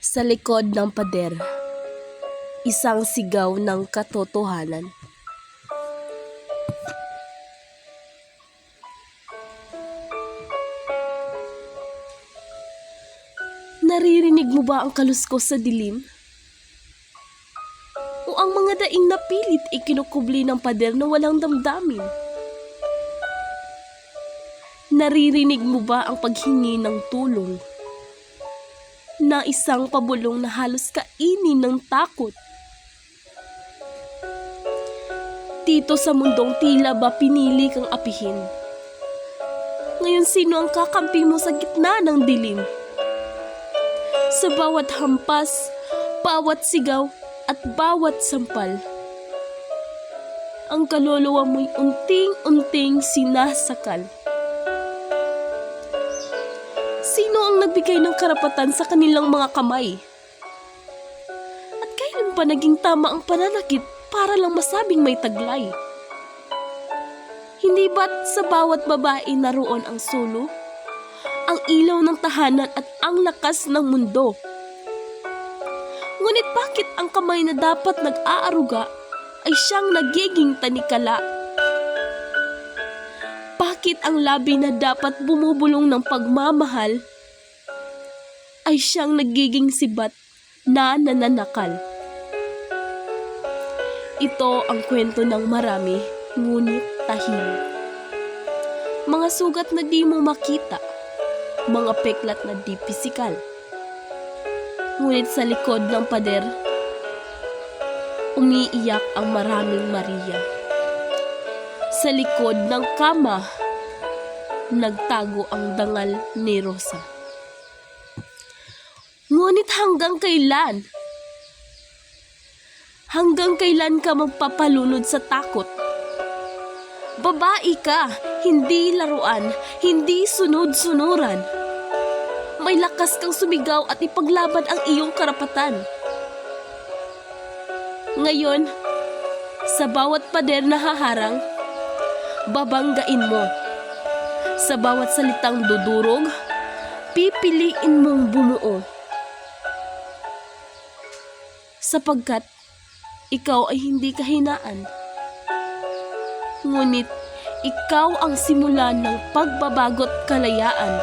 Sa likod ng pader, isang sigaw ng katotohanan. Naririnig mo ba ang kaluskos sa dilim? O ang mga daing na pilit ikinukubli ng pader na walang damdamin? Naririnig mo ba ang paghingi ng tulong na isang pabulong na halos kainin ng takot? Dito sa mundong tila ba pinili kang apihin? Ngayon sino ang kakampi mo sa gitna ng dilim? Sa bawat hampas, bawat sigaw at bawat sampal, ang kaluluwa mo'y unting-unting sinasakal. Sino ang nagbigay ng karapatan sa kanilang mga kamay? At kailan pa naging tama ang pananakit para lang masabing may taglay? Hindi ba't sa bawat babae naroon ang sulo, ang ilaw ng tahanan at ang lakas ng mundo? Ngunit bakit ang kamay na dapat nag-aaruga ay siyang nagiging tanikala? Bakit ang labi na dapat bumubulong ng pagmamahal ay siyang nagiging sibat na nananakal? Ito ang kwento ng marami, ngunit tahimik. Mga sugat na di mo makita, mga peklat na di pisikal. Ngunit sa likod ng pader, umiiyak ang maraming Maria. Sa likod ng kama, nagtago ang dangal ni Rosa. Ngunit hanggang kailan? Hanggang kailan ka magpapalunod sa takot? Babae ka, hindi laruan, hindi sunod-sunuran. May lakas kang sumigaw at ipaglaban ang iyong karapatan. Ngayon, sa bawat pader na haharang, babanggain mo. Sa bawat salitang dudurog, pipiliin mong bumuo. Sapagkat ikaw ay hindi kahinaan. Ngunit ikaw ang simula ng pagbabago't kalayaan.